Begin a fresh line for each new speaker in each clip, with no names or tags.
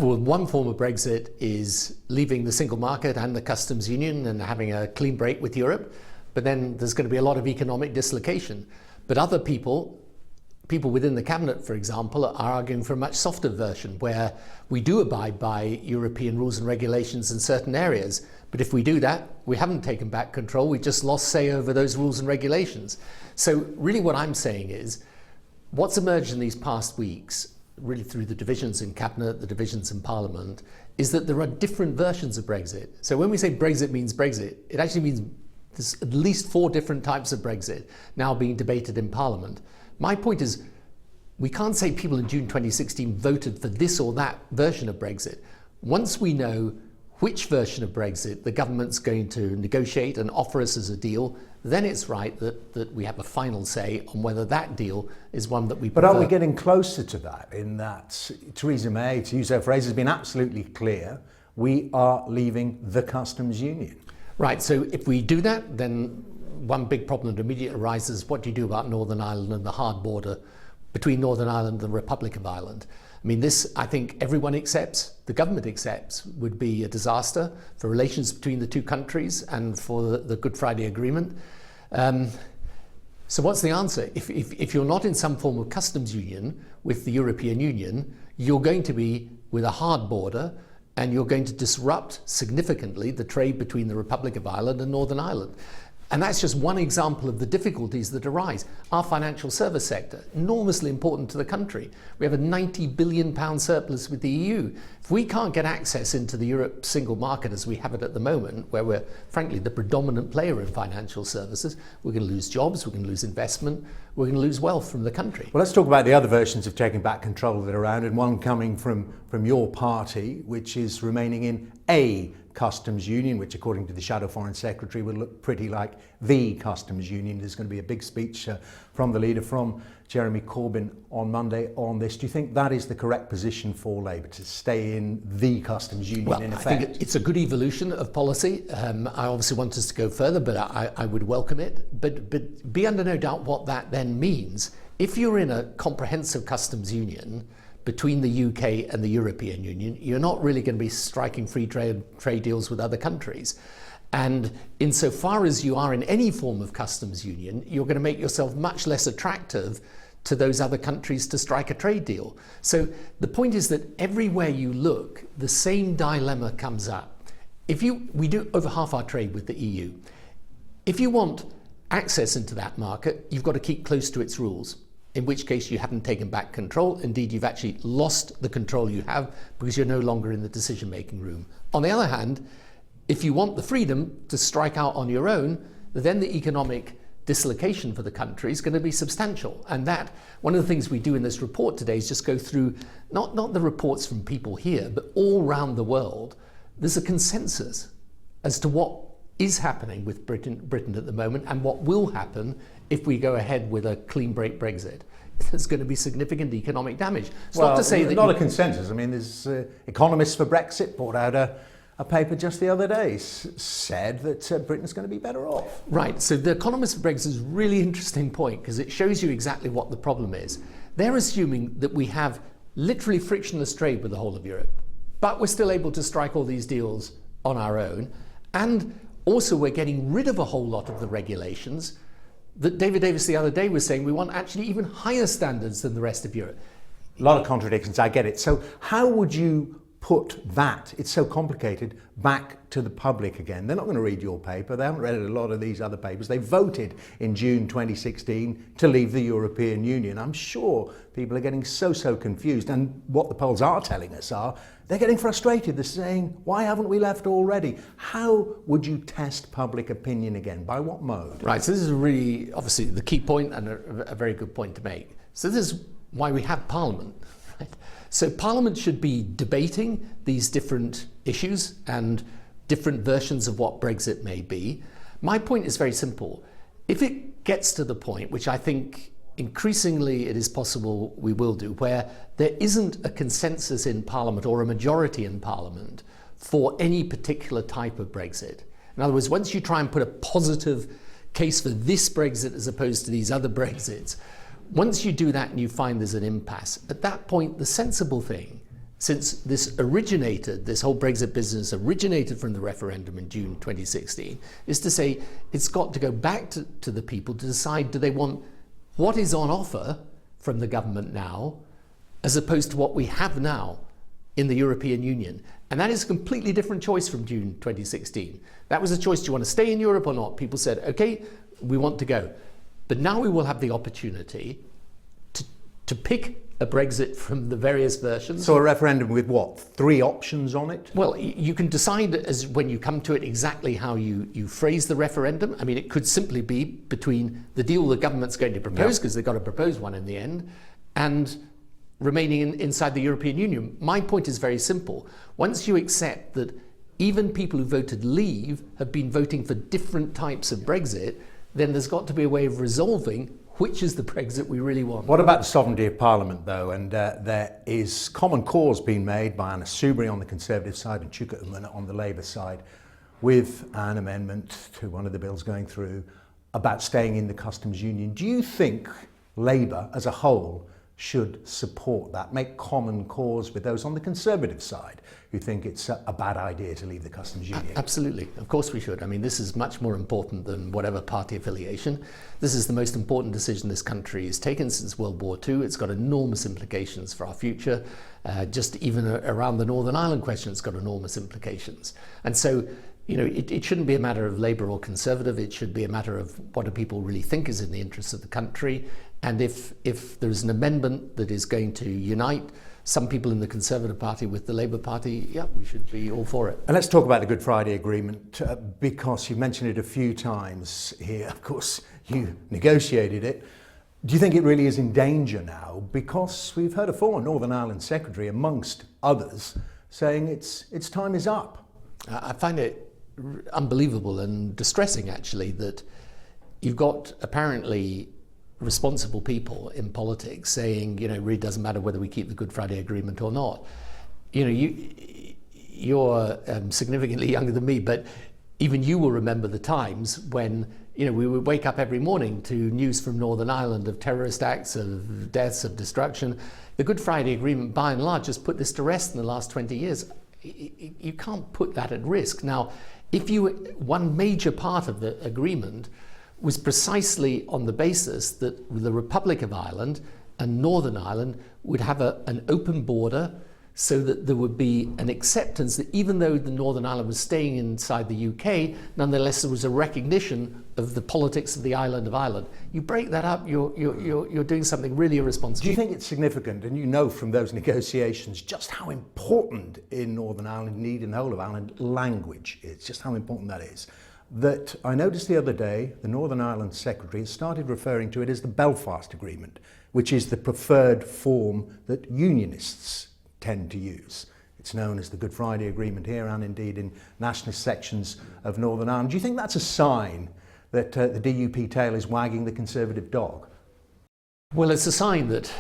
Well, one form of Brexit is leaving the single market and the customs union and having a clean break with Europe. But then there's going to be a lot of economic dislocation. But other people within the cabinet, for example, are arguing for a much softer version where we do abide by European rules and regulations in certain areas. But if we do that, we haven't taken back control. We just lost say over those rules and regulations. So really what I'm saying is what's emerged in these past weeks, really through the divisions in cabinet, the divisions in parliament, is that there are different versions of Brexit. So when we say Brexit means Brexit, it actually means there's at least 4 different types of Brexit now being debated in parliament. My point is, we can't say people in June 2016 voted for this or that version of Brexit. Once we know which version of Brexit the government's going to negotiate and offer us as a deal, then it's right that we have a final say on whether that deal is one that we prefer.
But are we getting closer to that, in that Theresa May, to use her phrase, has been absolutely clear, we are leaving the customs union?
Right, so if we do that, then one big problem that immediately arises, what do you do about Northern Ireland and the hard border between Northern Ireland and the Republic of Ireland? I mean, this, I think everyone accepts, the government accepts, would be a disaster for relations between the two countries and for the Good Friday Agreement. So what's the answer? If you're not in some form of customs union with the European Union, you're going to be with a hard border, and you're going to disrupt significantly the trade between the Republic of Ireland and Northern Ireland. And that's just one example of the difficulties that arise. Our financial service sector, enormously important to the country. We have a £90 billion surplus with the EU. If we can't get access into the Europe single market as we have it at the moment, where we're frankly the predominant player in financial services, we're going to lose jobs, we're going to lose investment, we're going to lose wealth from the country.
Well, let's talk about the other versions of taking back control that are around, and one coming from your party, which is remaining in a customs union, which according to the Shadow Foreign Secretary would look pretty like the customs union. There's going to be a big speech from the leader, from Jeremy Corbyn, on Monday on this. Do you think that is the correct position for Labour, to stay in the customs union in effect?
I think it's a good evolution of policy. I obviously want us to go further, but I would welcome it. But be under no doubt what that then means. If you're in a comprehensive customs union between the UK and the European Union, you're not really going to be striking free trade deals with other countries. And insofar as you are in any form of customs union, you're going to make yourself much less attractive to those other countries to strike a trade deal. So the point is that everywhere you look, the same dilemma comes up. We do over half our trade with the EU. If you want access into that market, you've got to keep close to its rules, in which case you haven't taken back control. Indeed, you've actually lost the control you have because you're no longer in the decision-making room. On the other hand, if you want the freedom to strike out on your own, then the economic dislocation for the country is going to be substantial. And that, one of the things we do in this report today is just go through, not the reports from people here, but all around the world. There's a consensus as to what is happening with Britain at the moment and what will happen if we go ahead with a clean break Brexit. There's going to be significant economic damage. It's
well,
not to say that
not a consensus. I mean, there's economists for Brexit brought out a paper just the other day, said that Britain's going to be better off.
Right. So the economists for Brexit is a really interesting point because it shows you exactly what the problem is. They're assuming that we have literally frictionless trade with the whole of Europe, but we're still able to strike all these deals on our own, and also we're getting rid of a whole lot of the regulations that David Davis the other day was saying we want actually even higher standards than the rest of Europe.
A lot of contradictions, I get it. So how would you put that, it's so complicated, back to the public again? They're not going to read your paper. They haven't read a lot of these other papers. They voted in June 2016 to leave the European Union. I'm sure people are getting so confused, and what the polls are telling us are they're getting frustrated. They're saying, why haven't we left already? How would you test public opinion again? By what mode?
Right, so this is really obviously the key point and a very good point to make. So this is why we have Parliament. Right? So Parliament should be debating these different issues and different versions of what Brexit may be. My point is very simple. If it gets to the point, which I think increasingly it is possible we will do, where there isn't a consensus in Parliament or a majority in Parliament for any particular type of Brexit. In other words, once you try and put a positive case for this Brexit as opposed to these other Brexits, once you do that and you find there's an impasse, at that point the sensible thing since this whole Brexit business originated from the referendum in June 2016, is to say it's got to go back to the people to decide, do they want what is on offer from the government now, as opposed to what we have now in the European Union. And that is a completely different choice from June 2016. That was a choice, do you want to stay in Europe or not? People said, okay, we want to go. But now we will have the opportunity to pick a Brexit from the various versions.
So a referendum with what, 3 options on it?
Well, you can decide as when you come to it exactly how you phrase the referendum. I mean, it could simply be between the deal the government's going to propose, because they've got to propose one in the end, and remaining inside the European Union. My point is very simple. Once you accept that even people who voted leave have been voting for different types of Brexit, then there's got to be a way of resolving which is the Brexit we really want.
What about the sovereignty of Parliament, though? And there is common cause being made by Anna Soubry on the Conservative side and Chuka Umunna on the Labour side, with an amendment to one of the bills going through about staying in the customs union. Do you think Labour as a whole should support that, make common cause with those on the Conservative side who think it's a bad idea to leave the customs union?
Absolutely, of course we should. I mean, this is much more important than whatever party affiliation. This is the most important decision this country has taken since World War II. It's got enormous implications for our future. Just even around the Northern Ireland question, it's got enormous implications. And so, you know, it shouldn't be a matter of Labour or Conservative. It should be a matter of what do people really think is in the interests of the country. And if there's an amendment that is going to unite some people in the Conservative Party with the Labour Party, yeah, we should be all for it.
And let's talk about the Good Friday Agreement, because you mentioned it a few times here. Of course, you negotiated it. Do you think it really is in danger now? Because we've heard a former Northern Ireland Secretary, amongst others, saying its time is up.
I find it unbelievable and distressing, actually, that you've got apparently responsible people in politics saying, you know, it really doesn't matter whether we keep the Good Friday Agreement or not. You know, you're significantly younger than me, but even you will remember the times when, you know, we would wake up every morning to news from Northern Ireland of terrorist acts, of deaths, of destruction. The Good Friday Agreement, by and large, has put this to rest in the last 20 years. You can't put that at risk. Now, one major part of the agreement was precisely on the basis that the Republic of Ireland and Northern Ireland would have an open border, so that there would be an acceptance that even though the Northern Ireland was staying inside the UK, nonetheless there was a recognition of the politics of the island of Ireland. You break that up, you're doing something really irresponsible.
Do you think it's significant, and you know from those negotiations just how important in Northern Ireland, indeed in the whole of Ireland, language is, just how important that is? That I noticed the other day, the Northern Ireland Secretary started referring to it as the Belfast Agreement, which is the preferred form that unionists tend to use. It's known as the Good Friday Agreement here and indeed in nationalist sections of Northern Ireland. Do you think that's a sign that the DUP tail is wagging the Conservative dog?
Well, it's a sign that,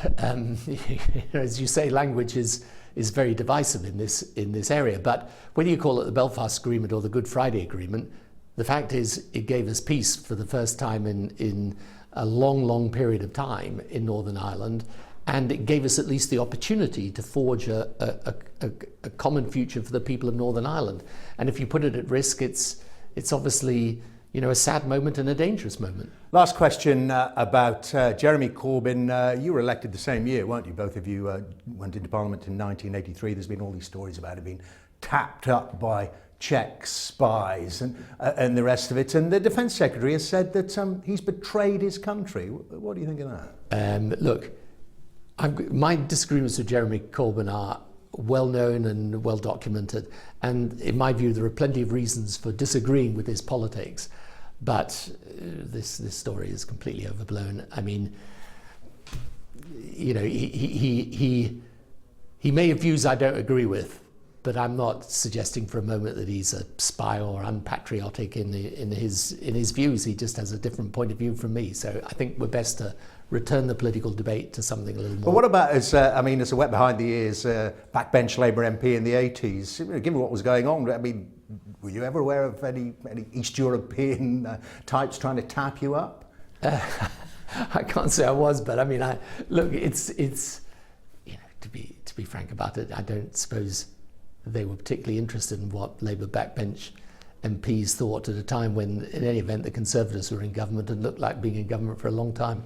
as you say, language is very divisive in this area. But whether you call it the Belfast Agreement or the Good Friday Agreement, the fact is it gave us peace for the first time in a long, long period of time in Northern Ireland, and it gave us at least the opportunity to forge a common future for the people of Northern Ireland. And if you put it at risk, it's obviously, you know, a sad moment and a dangerous moment.
Last question about Jeremy Corbyn. You were elected the same year, weren't you? Both of you went into Parliament in 1983. There's been all these stories about it being tapped up by Czech spies and the rest of it. And the Defence Secretary has said that he's betrayed his country. What do you think of that?
Look, my disagreements with Jeremy Corbyn are well known and well documented. And in my view, there are plenty of reasons for disagreeing with his politics. But this story is completely overblown. I mean, you know, he may have views I don't agree with, but I'm not suggesting for a moment that he's a spy or unpatriotic in his views. He just has a different point of view from me. So I think we're best to return the political debate to something a little more.
But what about as a wet behind the ears backbench Labour MP in the 80s? Given what was going on, I mean, were you ever aware of any East European types trying to tap you up?
I can't say I was, but I mean, look, it's you know, to to be frank about it, I don't suppose they were particularly interested in what Labour backbench MPs thought at a time when, in any event, the Conservatives were in government and looked like being in government for a long time.